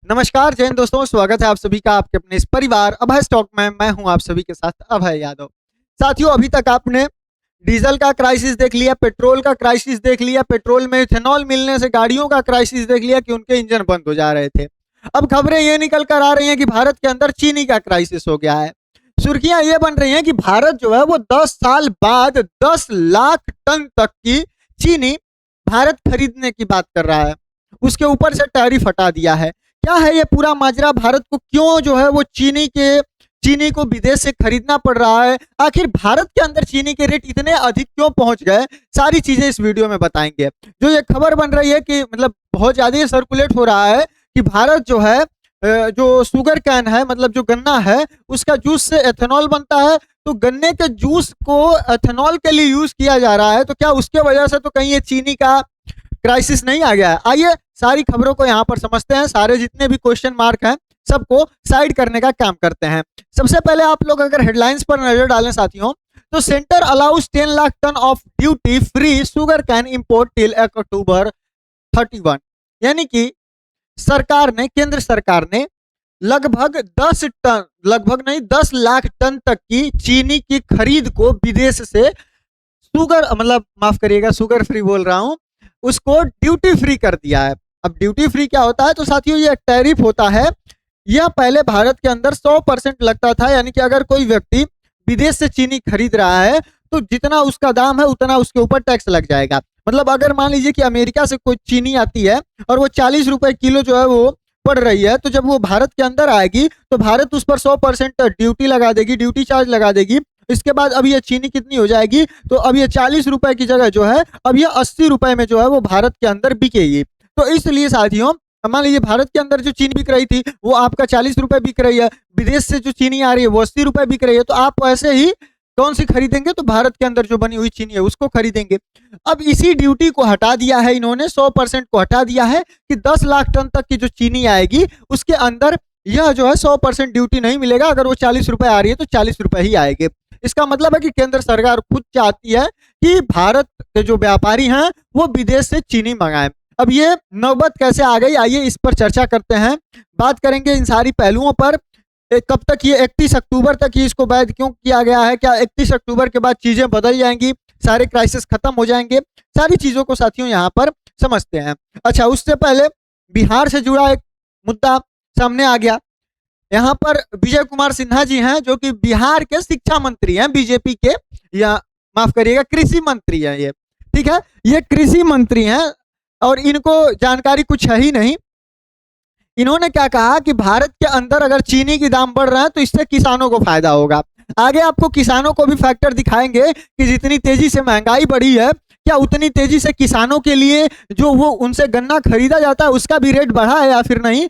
नमस्कार जैन दोस्तों, स्वागत है आप सभी का आपके अपने इस परिवार अभय स्टॉक में। मैं हूं आप सभी के साथ अभय यादव। साथियों, अभी तक आपने डीजल का क्राइसिस देख लिया, पेट्रोल का क्राइसिस देख लिया, पेट्रोल में इथेनॉल मिलने से गाड़ियों का क्राइसिस देख लिया कि उनके इंजन बंद हो जा रहे थे। अब खबरें ये निकल कर आ रही हैं कि भारत के अंदर चीनी का क्राइसिस हो गया है। सुर्खियां ये बन रही हैं कि भारत जो है वो 10 साल बाद 10 लाख टन तक की चीनी भारत खरीदने की बात कर रहा है। उसके ऊपर से टैरिफ हटा दिया है। क्या है ये पूरा माजरा? भारत को क्यों जो है वो चीनी को विदेश से खरीदना पड़ रहा है? आखिर भारत के अंदर चीनी के रेट इतने अधिक क्यों पहुंच गए? सारी चीजें इस वीडियो में बताएंगे। जो ये खबर बन रही है कि मतलब बहुत ज्यादा सर्कुलेट हो रहा है कि भारत जो है जो शुगर कैन है, मतलब जो गन्ना है, उसका जूस से एथेनॉल बनता है। तो गन्ने के जूस को एथेनॉल के लिए यूज किया जा रहा है। तो क्या उसके वजह से तो कहीं ये चीनी का क्राइसिस नहीं आ गया है? आइए सारी खबरों को यहाँ पर समझते हैं। सारे जितने भी क्वेश्चन मार्क हैं सबको साइड करने का काम करते हैं। सबसे पहले आप लोग अगर हेडलाइंस पर नजर डालें साथियों, तो centre allows 10 lakh ton of duty free sugar can import till October 31। यानी कि केंद्र सरकार ने लगभग 10 लाख टन तक की चीनी की खरीद को विदेश से माफ करिएगा, शुगर फ्री बोल रहा हूं, उसको ड्यूटी फ्री कर दिया है। अब ड्यूटी फ्री क्या होता है? तो साथियों ये टैरिफ होता है। यह पहले भारत के अंदर 100% लगता था। यानी कि अगर कोई व्यक्ति विदेश से चीनी खरीद रहा है तो जितना उसका दाम है उतना उसके ऊपर टैक्स लग जाएगा। मतलब अगर मान लीजिए कि अमेरिका से कोई चीनी आती है और वो 40 रुपए किलो जो है वो पड़ रही है, तो जब वो भारत के अंदर आएगी तो भारत उस पर 100% ड्यूटी लगा देगी, ड्यूटी चार्ज लगा देगी। इसके बाद अब ये चीनी कितनी हो जाएगी? तो अब ये 40 रुपए की जगह जो है अब ये 80 रुपए में जो है वो भारत के अंदर बिकेगी। तो इसलिए साथियों, मान लीजिए भारत के अंदर जो चीनी बिक रही थी वो आपका 40 रुपए बिक रही है, विदेश से जो चीनी आ रही है वो 80 रुपए बिक रही है। तो आप ऐसे ही कौन सी खरीदेंगे? तो भारत के अंदर जो बनी हुई चीनी है उसको खरीदेंगे। अब इसी ड्यूटी को हटा दिया है इन्होंने, 100% को हटा दिया है कि 10 लाख टन तक की जो चीनी आएगी उसके अंदर यह जो है 100% ड्यूटी नहीं मिलेगा। अगर वो 40 रुपए आ रही है तो 40 रुपए ही आएंगे। इसका मतलब है कि केंद्र सरकार खुद चाहती है कि भारत के जो व्यापारी हैं वो विदेश से चीनी मंगाएं। अब ये नौबत कैसे आ गई, आइए इस पर चर्चा करते हैं। बात करेंगे इन सारी पहलुओं पर। कब तक ये 31 अक्टूबर तक ही इसको वैध क्यों किया गया है? क्या 31 अक्टूबर के बाद चीजें बदल जाएंगी, सारे क्राइसिस खत्म हो जाएंगे? सारी चीजों को साथियों यहाँ पर समझते हैं। अच्छा, उससे पहले बिहार से जुड़ा एक मुद्दा सामने आ गया। यहाँ पर विजय कुमार सिन्हा जी हैं जो कि बिहार के शिक्षा मंत्री हैं, बीजेपी के, या माफ करिएगा कृषि मंत्री हैं ये। ठीक है, ये कृषि मंत्री हैं और इनको जानकारी कुछ है ही नहीं। इन्होंने क्या कहा कि भारत के अंदर अगर चीनी की दाम बढ़ रहा है तो इससे किसानों को फायदा होगा। आगे आपको किसानों को भी फैक्टर दिखाएंगे कि जितनी तेजी से महंगाई बढ़ी है, क्या उतनी तेजी से किसानों के लिए जो वो उनसे गन्ना खरीदा जाता है उसका भी रेट बढ़ा है या फिर नहीं।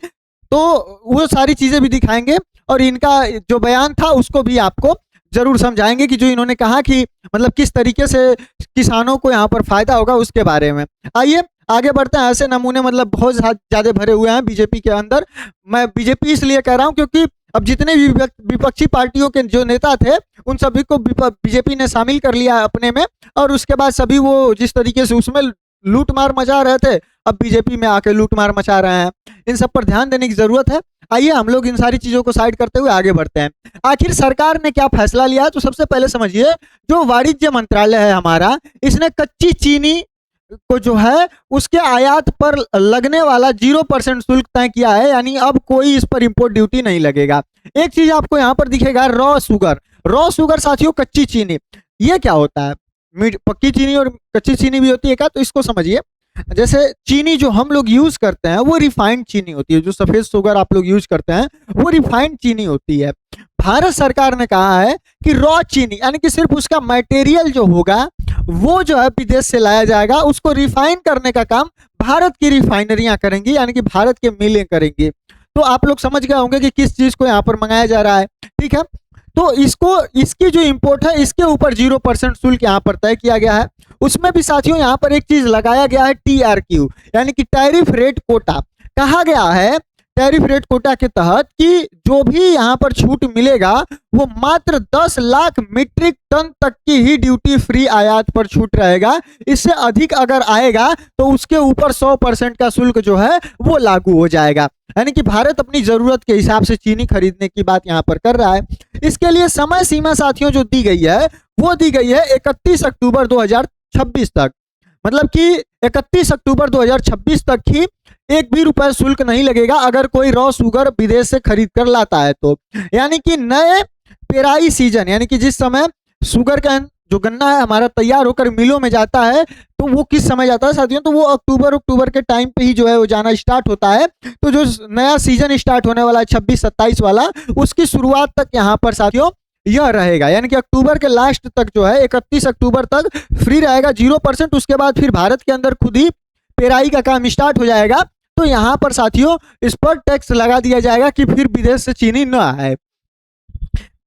तो वो सारी चीजें भी दिखाएंगे और इनका जो बयान था उसको भी आपको जरूर समझाएंगे कि जो इन्होंने कहा कि मतलब किस तरीके से किसानों को यहाँ पर फायदा होगा उसके बारे में। आइए आगे बढ़ते हैं। ऐसे नमूने मतलब बहुत ज्यादा भरे हुए हैं बीजेपी के अंदर। मैं बीजेपी इसलिए कह रहा हूं क्योंकि अब जितने भी विपक्षी पार्टियों के जो नेता थे उन सभी को बीजेपी ने शामिल कर लिया अपने में, और उसके बाद सभी वो जिस तरीके से उसमें लूट मार मचा रहे थे अब बीजेपी में आके लूट मार मचा रहे हैं। इन सब पर ध्यान देने की जरूरत है। आइए हम लोग इन सारी चीजों को साइड करते हुए आगे बढ़ते हैं। आखिर सरकार ने क्या फैसला लिया? तो सबसे पहले समझिए, जो वाणिज्य मंत्रालय है हमारा, इसने कच्ची चीनी को जो है उसके आयात पर लगने वाला 0% शुल्क तय किया है। यानी अब कोई इस पर इंपोर्ट ड्यूटी नहीं लगेगा। एक चीज आपको यहाँ पर दिखेगा, रॉ शुगर। रॉ शुगर साथियों कच्ची चीनी। ये क्या होता है? पक्की चीनी और कच्ची चीनी भी होती है क्या? तो इसको समझिए। जैसे चीनी जो हम लोग यूज करते हैं वो रिफाइंड चीनी होती है। जो सफेद शुगर आप लोग यूज करते हैं वो रिफाइंड चीनी होती है। भारत सरकार ने कहा है कि रॉ चीनी यानी कि सिर्फ उसका मटेरियल जो होगा वो जो है विदेश से लाया जाएगा, उसको रिफाइन करने का काम भारत की रिफाइनरियां करेंगी, यानी कि भारत के मिलें करेंगी। तो आप लोग समझ गए होंगे कि किस चीज को यहाँ पर मंगाया जा रहा है। ठीक है, तो इसकी जो इंपोर्ट है इसके ऊपर 0% शुल्क यहाँ पर तय किया गया है। उसमें भी साथियों यहाँ पर एक चीज लगाया गया है, TRQ यानी कि टैरिफ रेट कोटा। कहा गया है टैरिफ रेट कोटा के तहत कि जो भी यहाँ पर छूट मिलेगा वो मात्र 10 लाख मीट्रिक टन तक की ही ड्यूटी फ्री आयात पर छूट रहेगा। इससे अधिक अगर आएगा तो उसके ऊपर 100% का शुल्क जो है वो लागू हो जाएगा। यानी कि भारत अपनी जरूरत के हिसाब से चीनी खरीदने की बात यहाँ पर कर रहा है। इसके लिए समय सीमा साथियों जो दी गई है वो दी गई है 31 अक्टूबर 2026 तक। मतलब कि 31 अक्टूबर 2026 तक ही एक भी रुपए शुल्क नहीं लगेगा अगर कोई रॉ शुगर विदेश से खरीद कर लाता है तो। यानी कि नए पेराई सीजन यानी कि जिस समय शुगर कैन जो गन्ना है हमारा तैयार होकर मिलों में जाता है तो वो किस समय जाता है साथियों, तो वो अक्टूबर के टाइम पे ही जो है वो जाना स्टार्ट होता है। तो जो नया सीजन स्टार्ट होने वाला है 26-27 वाला, उसकी शुरुआत तक यहाँ पर साथियों यह रहेगा। यानी कि अक्टूबर के लास्ट तक जो है 31 अक्टूबर तक फ्री रहेगा 0%। उसके बाद फिर भारत के अंदर खुद ही पेराई का काम स्टार्ट हो जाएगा। तो यहाँ पर साथियों इस पर टैक्स लगा दिया जाएगा कि फिर विदेश से चीनी न आए।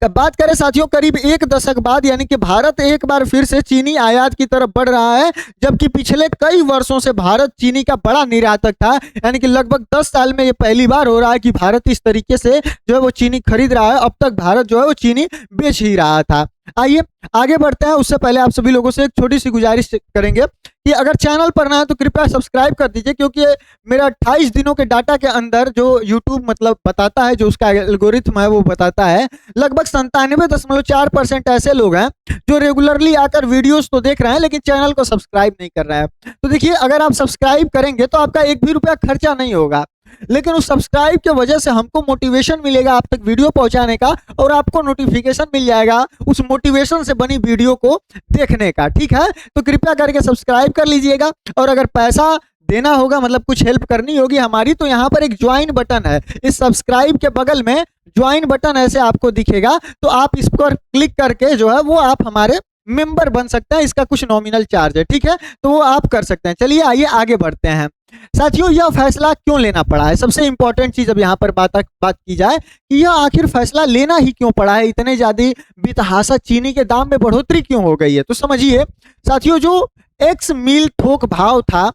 बात करें साथियों करीब एक दशक बाद यानी कि भारत एक बार फिर से चीनी आयात की तरफ बढ़ रहा है, जबकि पिछले कई वर्षों से भारत चीनी का बड़ा निर्यातक था। यानी कि लगभग 10 साल में ये पहली बार हो रहा है कि भारत इस तरीके से जो है वो चीनी खरीद रहा है। अब तक भारत जो है वो चीनी बेच ही रहा था। आइए आगे बढ़ते हैं। उससे पहले आप सभी लोगों से एक छोटी सी गुजारिश करेंगे कि अगर चैनल पर ना है तो कृपया सब्सक्राइब कर दीजिए, क्योंकि मेरा 28 दिनों के डाटा के अंदर जो YouTube मतलब बताता है, जो उसका एल्गोरिथम है वो बताता है लगभग 97.4% ऐसे लोग हैं जो रेगुलरली आकर वीडियोस तो देख रहे हैं लेकिन चैनल को सब्सक्राइब नहीं कर रहे हैं। तो देखिए अगर आप सब्सक्राइब करेंगे तो आपका एक भी रुपया खर्चा नहीं होगा, लेकिन उस सब्सक्राइब के वजह से हमको मोटिवेशन मिलेगा आप तक वीडियो पहुंचाने का, और आपको नोटिफिकेशन मिल जाएगा उस मोटिवेशन से बनी वीडियो को देखने का। ठीक है, तो कृपया करके सब्सक्राइब कर लीजिएगा। और अगर पैसा देना होगा मतलब कुछ हेल्प करनी होगी हमारी, तो यहाँ पर एक ज्वाइन बटन है, इस सब्सक्राइब के बगल में ज्वाइन बटन ऐसे आपको दिखेगा, तो आप इस पर क्लिक करके जो है वो आप हमारे मेंबर बन सकते हैं। इसका कुछ नॉमिनल चार्ज है, ठीक है, तो वो आप कर सकते हैं। चलिए आइए आगे बढ़ते हैं। साथियों यह फैसला क्यों लेना पड़ा है, सबसे इंपॉर्टेंट चीज अब यहाँ पर बात की जाए कि यह आखिर फैसला लेना ही क्यों पड़ा है, इतने ज्यादा बेतहाशा चीनी के दाम में बढ़ोतरी क्यों हो गई है। तो समझिए साथियों, जो एक्स मील थोक भाव था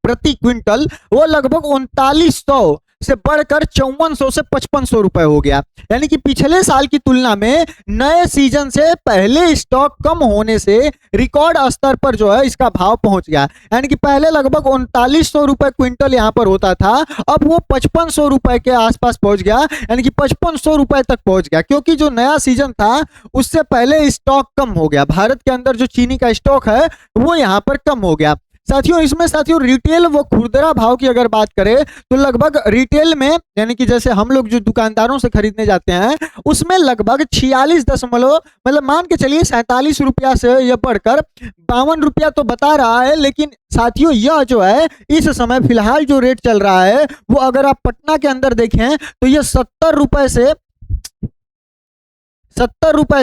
प्रति क्विंटल वो लगभग 3900 से बढ़कर 5400 से 5500 रुपए हो गया। यानी कि पिछले साल की तुलना में नए सीजन से पहले स्टॉक कम होने से रिकॉर्ड स्तर पर जो है इसका भाव पहुंच गया। यानी कि पहले लगभग 3900 रुपए क्विंटल यहां पर होता था, अब वो 5500 रुपए के आसपास पहुंच गया। यानी कि 5500 रुपए तक पहुंच गया, क्योंकि जो नया सीजन था उससे पहले स्टॉक कम हो गया। भारत के अंदर जो चीनी का स्टॉक है वो यहाँ पर कम हो गया। साथियों इसमें साथियों रिटेल व खुदरा भाव की अगर बात करें तो लगभग रिटेल में यानी कि जैसे हम लोग जो दुकानदारों से खरीदने जाते हैं उसमें लगभग 46 दशमलव मतलब मान के चलिए 47 रुपया से यह बढ़कर 52 रुपया तो बता रहा है। लेकिन साथियों यह जो है इस समय फिलहाल जो रेट चल रहा है वो अगर आप पटना के अंदर देखें तो यह 70 रुपए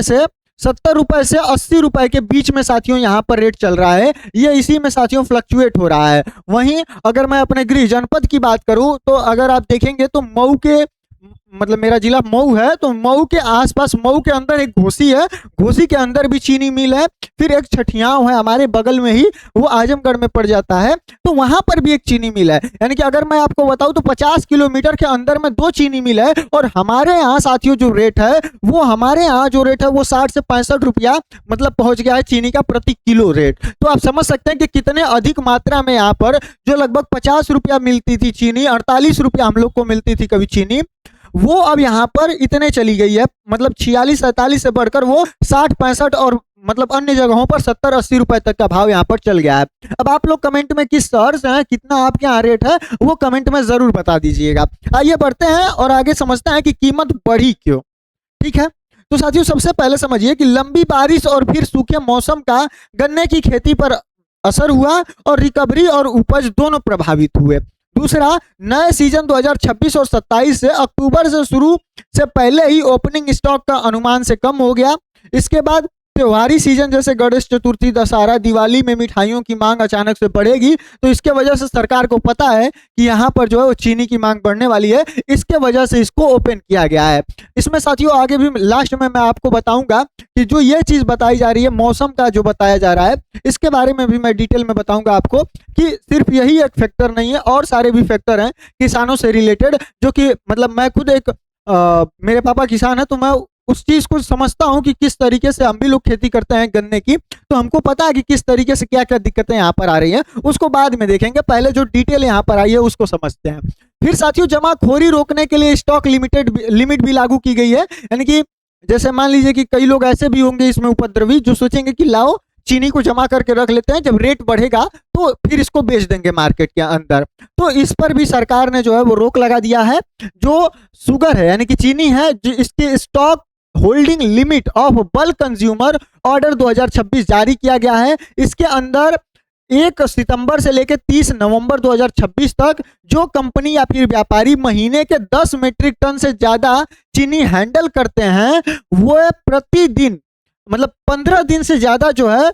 से 80 रुपए के बीच में साथियों यहाँ पर रेट चल रहा है। ये इसी में साथियों फ्लक्चुएट हो रहा है। वहीं अगर मैं अपने गृह जनपद की बात करूं तो अगर आप देखेंगे तो मऊ के मतलब मेरा जिला मऊ है, तो मऊ के आसपास मऊ के अंदर एक घोसी है, घोसी के अंदर भी चीनी मिल है। फिर एक छठियाव है हमारे बगल में ही, वो आजमगढ़ में पड़ जाता है, तो वहां पर भी एक चीनी मिल है। यानी कि अगर मैं आपको बताऊं तो 50 किलोमीटर के अंदर में 2 चीनी मिल है। और हमारे यहाँ साथियों जो रेट है वो 60 से 65 रुपया मतलब पहुंच गया है चीनी का प्रति किलो रेट। तो आप समझ सकते हैं कि कितने अधिक मात्रा में यहाँ पर जो लगभग 50 रुपया मिलती थी चीनी, 48 रुपया हम लोग को मिलती थी कभी चीनी, वो अब यहाँ पर इतने चली गई है। मतलब 46-47 से बढ़कर वो 60-65 और मतलब अन्य जगहों पर 70-80 रुपए तक का भाव यहाँ पर चल गया है। अब आप लोग कमेंट में किस शहर से हैं, कितना आपके यहाँ रेट है, वो कमेंट में जरूर बता दीजिएगा। आइए बढ़ते हैं और आगे समझते हैं कि कीमत बढ़ी क्यों। ठीक है, तो साथियों सबसे पहले समझिए कि लंबी बारिश और फिर सूखे मौसम का गन्ने की खेती पर असर हुआ और रिकवरी और उपज दोनों प्रभावित हुए। दूसरा, नए सीजन 2026 और 27 से अक्टूबर से शुरू से पहले ही ओपनिंग स्टॉक का अनुमान से कम हो गया। इसके बाद त्योहारी सीजन जैसे गणेश चतुर्थी, दशहरा, दिवाली में मिठाइयों की मांग अचानक से बढ़ेगी, तो इसके वजह से सरकार को पता है कि यहाँ पर जो है वो चीनी की मांग बढ़ने वाली है, इसके वजह से इसको ओपन किया गया है। इसमें साथियों आगे भी लास्ट में मैं आपको बताऊंगा कि जो ये चीज बताई जा रही है, मौसम का जो बताया जा रहा है, इसके बारे में भी मैं डिटेल में बताऊंगा आपको कि सिर्फ यही एक फैक्टर नहीं है, और सारे भी फैक्टर हैं किसानों से रिलेटेड, जो कि मतलब मैं खुद एक मेरे पापा किसान है, तो मैं उस चीज को समझता हूं कि किस तरीके से हम भी लोग खेती करते हैं गन्ने की, तो हमको पता है कि किस तरीके से क्या क्या दिक्कतें यहाँ पर आ रही हैं, उसको बाद में देखेंगे, पहले जो डिटेल यहाँ पर आई है उसको समझते हैं। फिर साथियों जमाखोरी रोकने के लिए स्टॉक लिमिट भी लागू की गई है, यानी कि जैसे मान लीजिए कि कई लोग ऐसे भी होंगे इसमें उपद्रवी जो सोचेंगे कि लाओ चीनी को जमा करके रख लेते हैं, जब रेट बढ़ेगा तो फिर इसको बेच देंगे मार्केट के अंदर, तो इस पर भी सरकार ने जो है वो रोक लगा दिया है। जो शुगर है यानी कि चीनी है, इसके stock holding limit of bulk consumer order 2026 जारी किया गया है। इसके अंदर 1 सितंबर से लेकर 30 नवंबर 2026 तक जो कंपनी या फिर व्यापारी महीने के 10 मीट्रिक टन से ज्यादा चीनी हैंडल करते हैं, वो प्रतिदिन मतलब 15 दिन से ज्यादा जो है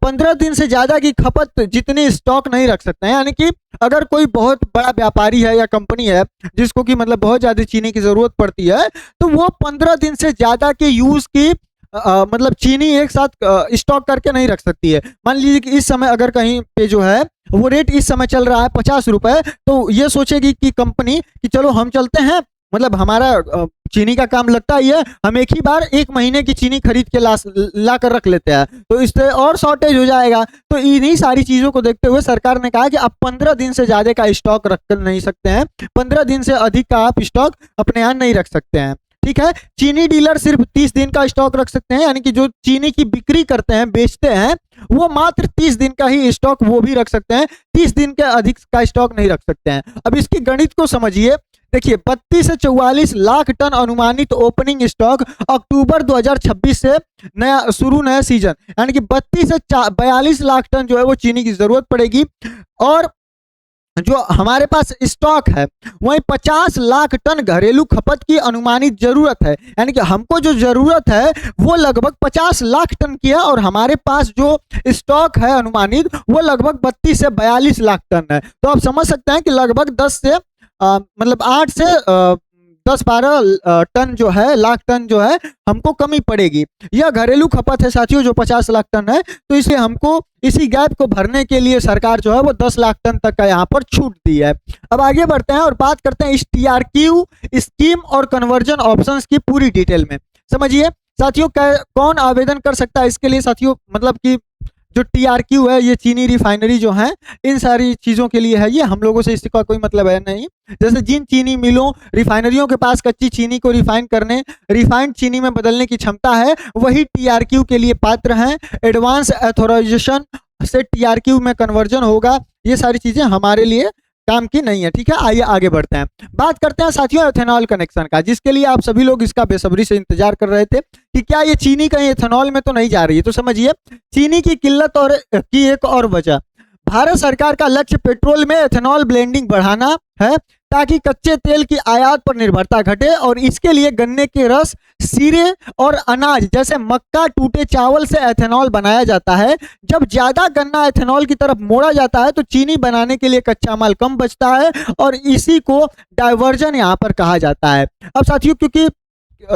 15 दिन से ज्यादा की खपत जितनी स्टॉक नहीं रख सकते हैं। यानी कि अगर कोई बहुत बड़ा व्यापारी है या कंपनी है जिसको कि मतलब बहुत ज्यादा चीनी की जरूरत पड़ती है, तो वो 15 दिन से ज्यादा के यूज की मतलब चीनी एक साथ स्टॉक करके नहीं रख सकती है। मान लीजिए कि इस समय अगर कहीं पे जो है वो रेट इस समय चल रहा है 50 रुपए, तो ये सोचेगी कि कंपनी कि चलो हम चलते हैं, मतलब हमारा चीनी का काम लगता ही है, हम एक ही बार 1 महीने की चीनी खरीद के ला कर रख लेते हैं, तो इससे और शॉर्टेज हो जाएगा। तो इन्हीं सारी चीजों को देखते हुए सरकार ने कहा कि आप 15 दिन से ज्यादा का स्टॉक रख कर नहीं सकते हैं, 15 दिन से अधिक का आप स्टॉक अपने यहाँ नहीं रख सकते हैं। ठीक है, चीनी डीलर सिर्फ 30 दिन का स्टॉक रख सकते हैं, यानी कि जो चीनी की बिक्री करते हैं, बेचते हैं, वो मात्र 30 दिन का ही स्टॉक वो भी रख सकते हैं, 30 दिन के अधिक का स्टॉक नहीं रख सकते हैं। अब इसकी गणित को समझिए, देखिए 32 से 44 लाख टन अनुमानित ओपनिंग स्टॉक अक्टूबर 2026 से नया सीजन, यानी कि 32 से 42 लाख टन जो है वो चीनी की जरूरत पड़ेगी, और जो हमारे पास स्टॉक है वही 50 लाख टन घरेलू खपत की अनुमानित जरूरत है, यानी कि हमको जो जरूरत है वो लगभग 50 लाख टन की है, और हमारे पास जो स्टॉक है अनुमानित वो लगभग 32 से 42 लाख टन है। तो आप समझ सकते हैं कि लगभग 10 से मतलब 8 से 10-12 टन जो है, लाख टन जो है हमको कमी पड़ेगी। यह घरेलू खपत है साथियों जो 50 लाख टन है, तो इसलिए हमको इसी गैप को भरने के लिए सरकार जो है वो 10 लाख टन तक का यहाँ पर छूट दी है। अब आगे बढ़ते हैं और बात करते हैं इस TRQ स्कीम और कन्वर्जन ऑप्शंस की पूरी डिटेल में। समझिए साथियों कौन आवेदन कर सकता है इसके लिए साथियों, मतलब कि जो TRQ है ये चीनी रिफाइनरी जो है इन सारी चीजों के लिए है, ये हम लोगों से इसका कोई मतलब है नहीं। जैसे जिन चीनी मिलों रिफाइनरियों के पास कच्ची चीनी को रिफाइन करने रिफाइंड चीनी में बदलने की क्षमता है, वही TRQ के लिए पात्र हैं। एडवांस ऑथराइजेशन से TRQ में कन्वर्जन होगा, ये सारी चीजें हमारे लिए काम की नहीं है। ठीक है, आइए आगे बढ़ते हैं, बात करते हैं साथियों एथेनॉल कनेक्शन का, जिसके लिए आप सभी लोग इसका बेसब्री से इंतजार कर रहे थे कि क्या ये चीनी कहीं एथेनॉल में तो नहीं जा रही है। तो समझिए चीनी की किल्लत और की एक और वजह, भारत सरकार का लक्ष्य पेट्रोल में एथेनॉल ब्लेंडिंग बढ़ाना है ताकि कच्चे तेल की आयात पर निर्भरता घटे, और इसके लिए गन्ने के रस, सीरे और अनाज जैसे मक्का, टूटे चावल से एथेनॉल बनाया जाता है। जब ज्यादा गन्ना एथेनॉल की तरफ मोड़ा जाता है तो चीनी बनाने के लिए कच्चा माल कम बचता है, और इसी को डाइवर्जन यहाँ पर कहा जाता है। अब साथियों क्योंकि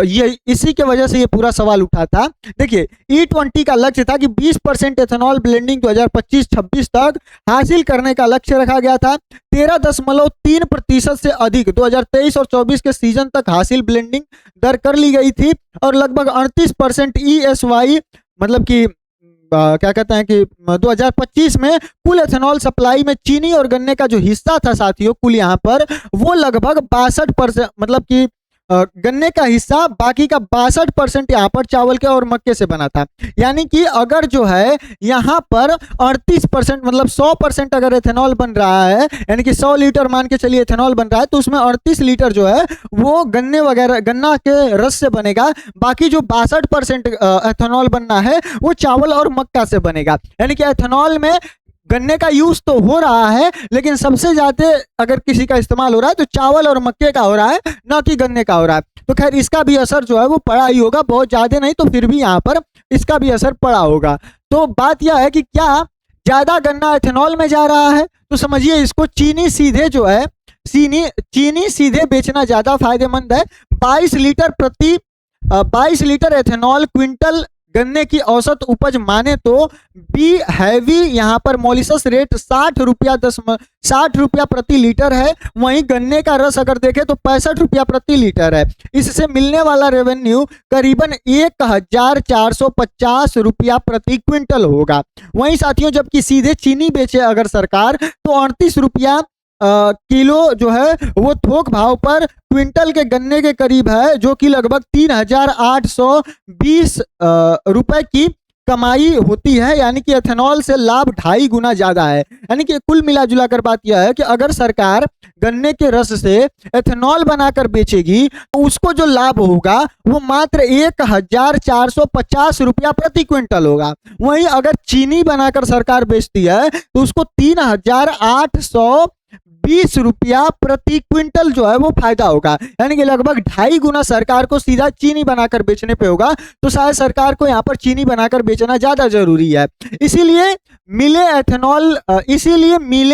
ये इसी के वजह से ये पूरा सवाल उठा था, देखिए E20 का लक्ष्य था कि 20% एथेनॉल ब्लेंडिंग 2025-26 तक हासिल करने का लक्ष्य रखा गया था। 13.3% से अधिक 2023 और 24 के सीजन तक हासिल ब्लेंडिंग दर कर ली गई थी, और लगभग 38% ESY मतलब कि क्या कहते हैं कि 2025 में कुल एथेनॉल सप्लाई में चीनी और गन्ने का जो हिस्सा था साथियों कुल यहाँ पर वो लगभग 62%, मतलब कि गन्ने का हिस्सा बाकी का 62% यहाँ पर चावल के और मक्के से बना था। यानी कि अगर जो है यहाँ पर 38% मतलब 100% अगर एथेनॉल बन रहा है, यानी कि 100 लीटर मान के चलिए एथेनॉल बन रहा है, तो उसमें 38 लीटर जो है वो गन्ने वगैरह गन्ना के रस से बनेगा, बाकी जो 62% एथेनॉल बनना है वो चावल और मक्का से बनेगा। यानी कि एथेनॉल में गन्ने का यूज तो हो रहा है, लेकिन सबसे ज्यादा अगर किसी का इस्तेमाल हो रहा है तो चावल और मक्के का हो रहा है, ना कि गन्ने का हो रहा है। तो खैर इसका भी असर जो है वो पड़ा ही होगा, बहुत ज्यादा नहीं तो फिर भी यहाँ पर इसका भी असर पड़ा होगा। तो बात यह है कि क्या ज्यादा गन्ना एथेनॉल में जा रहा है, तो समझिए इसको चीनी सीधे जो है चीनी सीधे बेचना ज्यादा फायदेमंद है। 22 लीटर एथेनॉल क्विंटल गन्ने की औसत उपज माने तो बी हैवी यहाँ पर मॉलिसस रेट 60 रुपया प्रति लीटर है। वहीं गन्ने का रस अगर देखें तो 65 रुपया प्रति लीटर है। इससे मिलने वाला रेवेन्यू करीबन 1450 रुपया प्रति क्विंटल होगा। वहीं साथियों जबकि सीधे चीनी बेचे अगर सरकार तो 38 रुपया किलो जो है वो थोक भाव पर क्विंटल के गन्ने के करीब है, जो कि लगभग 3820 रुपए की कमाई होती है। यानी कि एथेनॉल से लाभ 2.5 गुना ज्यादा है। यानी कि कुल मिला जुला कर बात यह है कि अगर सरकार गन्ने के रस से एथेनॉल बनाकर बेचेगी तो उसको जो लाभ होगा वो मात्र 1450 रुपया प्रति क्विंटल होगा। वहीं अगर चीनी बनाकर सरकार बेचती है तो उसको 3820 रुपया प्रति क्विंटल जो है वो फायदा होगा। यानी कि लगभग 2.5 गुना सरकार को सीधा चीनी बनाकर बेचने पे होगा। तो शायद सरकार को यहाँ पर चीनी बनाकर बेचना ज्यादा जरूरी है। इसीलिए मिले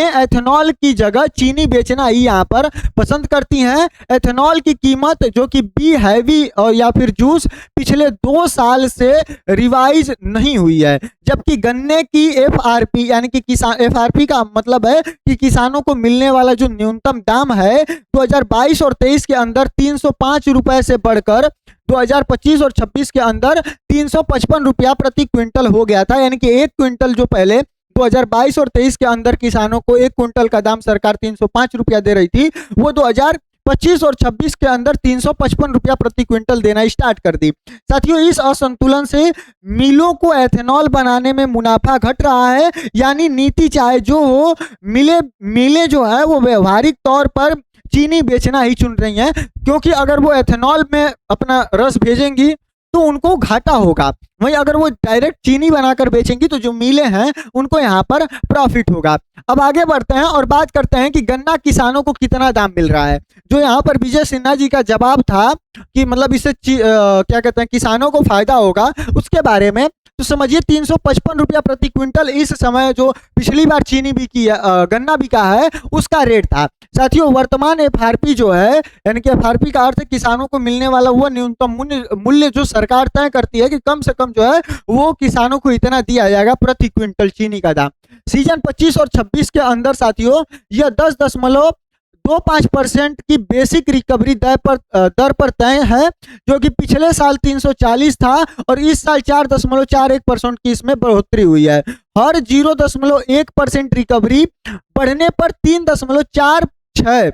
एथेनॉल की जगह चीनी बेचना ही यहाँ पर पसंद करती हैं। एथेनॉल की कीमत जो कि बी हैवी और या फिर जूस पिछले 2 साल से रिवाइज नहीं हुई है, जबकि गन्ने की एफआरपी यानी कि एफआरपी का मतलब है कि किसानों को मिलने वाला जो न्यूनतम दाम है 2022 और 23 के अंदर 305 रुपए से बढ़कर 2025 और 26 के अंदर 355 रुपया प्रति क्विंटल हो गया था। यानी कि एक क्विंटल जो पहले 2022 और 23 के अंदर किसानों को एक क्विंटल का दाम सरकार 305 रुपया दे रही थी, वो 2025 और 26 के अंदर 355 रुपया प्रति क्विंटल देना स्टार्ट कर दी। साथियों इस असंतुलन से मिलों को एथेनॉल बनाने में मुनाफा घट रहा है। यानी नीति चाहे जो हो, मिले जो है वो व्यवहारिक तौर पर चीनी बेचना ही चुन रही हैं, क्योंकि अगर वो एथेनॉल में अपना रस भेजेंगी तो उनको घाटा होगा। वहीं अगर वो डायरेक्ट चीनी बनाकर बेचेंगी तो जो मिलें हैं उनको यहाँ पर प्रॉफिट होगा। अब आगे बढ़ते हैं और बात करते हैं कि गन्ना किसानों को कितना दाम मिल रहा है। जो यहाँ पर विजय सिन्हा जी का जवाब था कि मतलब इससे क्या कहते हैं किसानों को फायदा होगा, उसके बारे में तो समझिए 355 रुपया प्रति क्विंटल इस समय जो पिछली बार चीनी बिकी गन्ना बिका है उसका रेट था। साथियों वर्तमान एफआरपी जो है यानी कि एफआरपी का अर्थ है किसानों को मिलने वाला वो न्यूनतम मूल्य जो सरकार तय करती है कि कम से कम जो है वो किसानों को इतना दिया जाएगा प्रति क्विंटल चीनी का दाम। सीजन 25 और 26 के अंदर साथियों यह 10.25% की बेसिक रिकवरी दर पर तय है, जो कि पिछले साल 340 था और इस साल 4.41% की इसमें बढ़ोतरी हुई है। हर 0.1% रिकवरी बढ़ने पर 3.46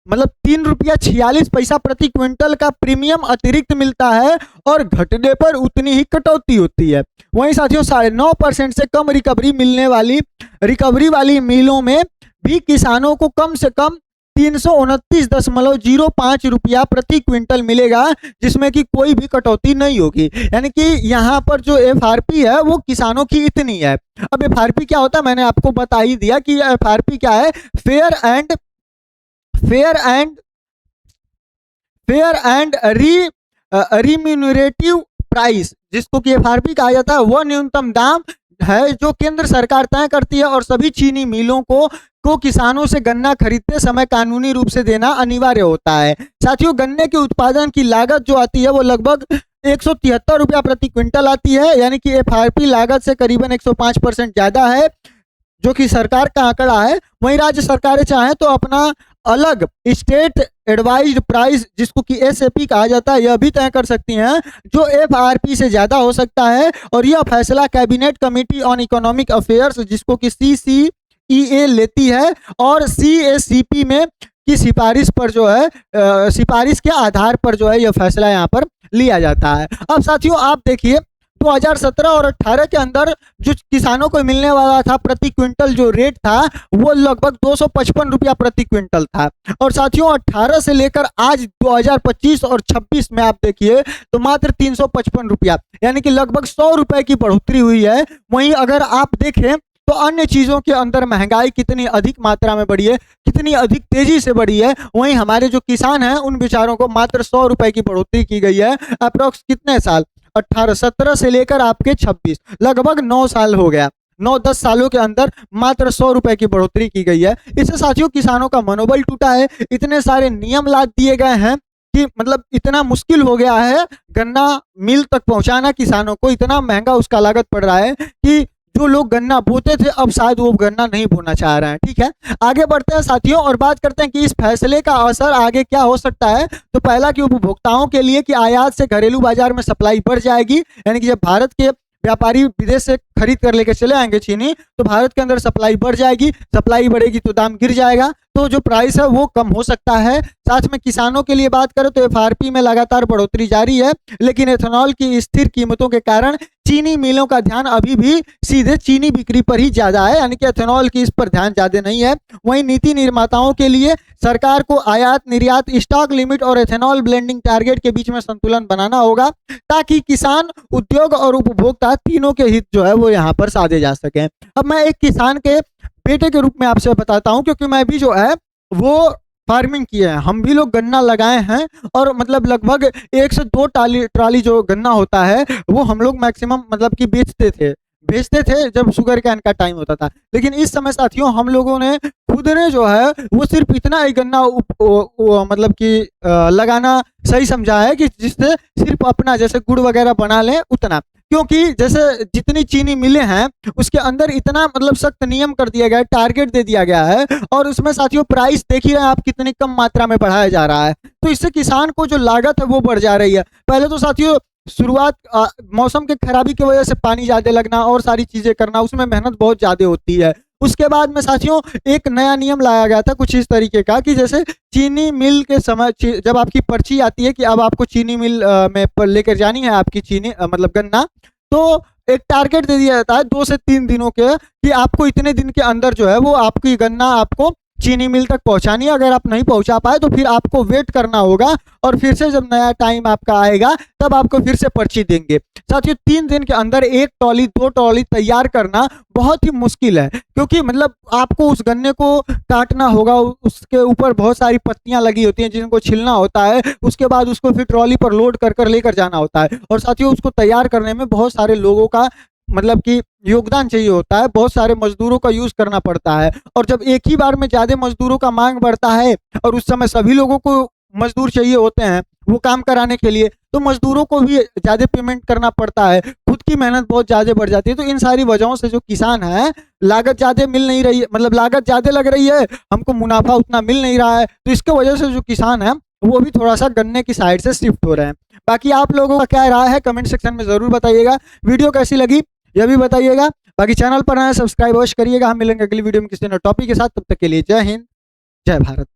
मतलब 3 रुपया 46 पैसा प्रति क्विंटल का प्रीमियम अतिरिक्त मिलता है और घटने पर उतनी ही कटौती होती है। वहीं साथियों 9.5% से कम रिकवरी वाली मिलों में भी किसानों को कम से कम 329.05 रुपया प्रति क्विंटल मिलेगा, जिसमें कि कोई भी कटौती नहीं होगी। यानी कि यहाँ पर जो एफआरपी है वो किसानों की इतनी है। अब एफआरपी क्या होता है मैंने आपको बता ही दिया कि एफआरपी क्या है, फेयर एंड रिम्यूनरेटिव प्राइस, जिसको कि एफआरपी कहा जाता है, वह न्यूनतम दाम है जो केंद्र सरकार तय करती है और सभी चीनी मिलों को किसानों से गन्ना खरीदते समय कानूनी रूप से देना अनिवार्य होता है। साथियों गन्ने के उत्पादन की लागत जो आती है वो लगभग 173 रुपया प्रति क्विंटल आती है। यानी कि एफआरपी लागत से करीबन 105% ज्यादा है, जो कि सरकार का आंकड़ा है। वहीं राज्य सरकारें चाहें तो अपना अलग स्टेट एडवाइज्ड प्राइस, जिसको कि एसएपी कहा जाता है, यह भी तय कर सकती हैं जो एफआरपी से ज्यादा हो सकता है। और यह फैसला cabinet committee on economic affairs, जिसको कि CCEA लेती है और CACP में की सिफारिश पर जो है सिफारिश के आधार पर जो है यह फैसला यहाँ पर लिया जाता है। अब साथियों आप देखिए 2017 और 18 के अंदर जो किसानों को मिलने वाला था प्रति क्विंटल जो रेट था वो लगभग 255 रुपया प्रति क्विंटल था। और साथियों 18 से लेकर आज 2025 और 26 में आप देखिए तो मात्र 355 रुपया, यानी कि लगभग 100 रुपए की बढ़ोतरी हुई है। वहीं अगर आप देखें तो तो अन्य चीज़ों के अंदर महंगाई कितनी अधिक मात्रा में बढ़ी है, कितनी अधिक तेजी से बढ़ी है, वहीं हमारे जो किसान हैं उन बेचारों को मात्र 100 रुपए की बढ़ोतरी की गई है। अप्रोक्स कितने साल, 17 से लेकर आपके 26, लगभग 9 साल हो गया। 9-10 सालों के अंदर मात्र 100 रुपए की बढ़ोतरी की गई है। इससे साथियों किसानों का मनोबल टूटा है। इतने सारे नियम लाद दिए गए हैं कि मतलब इतना मुश्किल हो गया है गन्ना मिल तक पहुंचाना किसानों को, इतना महंगा उसका लागत पड़ रहा है कि जो लोग गन्ना बोते थे अब शायद वो गन्ना नहीं बोना चाह रहे हैं। ठीक है, आगे बढ़ते हैं साथियों और बात करते हैं कि इस फैसले का असर आगे क्या हो सकता है। तो पहला कि उपभोक्ताओं के लिए कि आयात से घरेलू बाजार में सप्लाई बढ़ जाएगी, यानी कि जब भारत के व्यापारी विदेश से खरीद कर लेकर चले आएंगे चीनी, तो भारत के अंदर सप्लाई बढ़ जाएगी, सप्लाई बढ़ेगी तो दाम गिर जाएगा, तो जो प्राइस है वो कम हो सकता है। साथ में किसानों के लिए बात करें तो एफआरपी में लगातार बढ़ोतरी जारी है, लेकिन एथेनॉल की स्थिर कीमतों के कारण चीनी मिलों का ध्यान अभी भी सीधे चीनी बिक्री पर ही ज्यादा है, यानी कि एथेनॉल की इस पर ध्यान ज्यादा नहीं है। वहीं नीति निर्माताओं के लिए सरकार को आयात निर्यात स्टॉक लिमिट और एथेनॉल ब्लेंडिंग टारगेट के बीच में संतुलन बनाना होगा, ताकि किसान, उद्योग और उपभोक्ता तीनों के हित जो है वो यहाँ पर साधे जा सकें। अब मैं एक किसान के बेटे के रूप में आपसे बताता हूं, क्योंकि मैं भी जो है वो फार्मिंग किए हैं, हम भी लोग गन्ना लगाए हैं और मतलब लगभग 1 से 2 ट्राली जो गन्ना होता है वो हम लोग मैक्सिमम मतलब कि बेचते थे जब शुगर कैन का टाइम होता था। लेकिन इस समय साथियों हम लोगों ने खुद ने जो है वो सिर्फ इतना ही गन्ना मतलब कि लगाना सही समझा है कि जिससे सिर्फ अपना जैसे गुड़ वगैरह बना लें उतना, क्योंकि जैसे जितनी चीनी मिले हैं उसके अंदर इतना मतलब सख्त नियम कर दिया गया है, टारगेट दे दिया गया है, और उसमें साथियों प्राइस देखिए आप कितनी कम मात्रा में बढ़ाया जा रहा है, तो इससे किसान को जो लागत है वो बढ़ जा रही है। पहले तो साथियों शुरुआत मौसम के खराबी की वजह से पानी ज्यादा लगना और सारी चीजें करना, उसमें मेहनत बहुत ज्यादा होती है। उसके बाद में साथियों एक नया नियम लाया गया था कुछ इस तरीके का कि जैसे चीनी मिल के समय जब आपकी पर्ची आती है कि अब आपको चीनी मिल में लेकर जानी है आपकी चीनी मतलब गन्ना, तो एक टारगेट दे दिया जाता है 2 से 3 दिनों के कि आपको इतने दिन के अंदर जो है वो आपकी गन्ना आपको चीनी मिल तक पहुंचानी है। अगर आप नहीं पहुंचा पाए तो फिर आपको वेट करना होगा और फिर से जब नया टाइम आपका आएगा तब आपको फिर से पर्ची देंगे। साथियों 3 दिन के अंदर 1 ट्रॉली 2 ट्रॉली तैयार करना बहुत ही मुश्किल है, क्योंकि मतलब आपको उस गन्ने को काटना होगा, उसके ऊपर बहुत सारी पत्तियां लगी होती हैं जिनको छिलना होता है, उसके बाद उसको फिर ट्रॉली पर लोड कर कर लेकर जाना होता है, और साथियों उसको तैयार करने में बहुत सारे लोगों का मतलब कि योगदान चाहिए होता है, बहुत सारे मजदूरों का यूज करना पड़ता है, और जब एक ही बार में ज्यादा मजदूरों का मांग बढ़ता है और उस समय सभी लोगों को मजदूर चाहिए होते हैं वो काम कराने के लिए, तो मजदूरों को भी ज्यादा पेमेंट करना पड़ता है, खुद की मेहनत बहुत ज्यादा बढ़ जाती है। तो इन सारी वजहों से जो किसान है लागत ज्यादा मिल नहीं रही है, मतलब लागत ज्यादा लग रही है, हमको मुनाफा उतना मिल नहीं रहा है, तो इसके वजह से जो किसान है वो भी थोड़ा सा गन्ने की साइड से शिफ्ट हो रहे हैं। बाकी आप लोगों का क्या राय है कमेंट सेक्शन में जरूर बताइएगा। वीडियो कैसी लगी यह भी बताइएगा। बाकी चैनल पर नए सब्सक्राइब अवश्य करिएगा। हम मिलेंगे अगली वीडियो में किसी नए टॉपिक के साथ, तब तक के लिए जय हिंद जय भारत।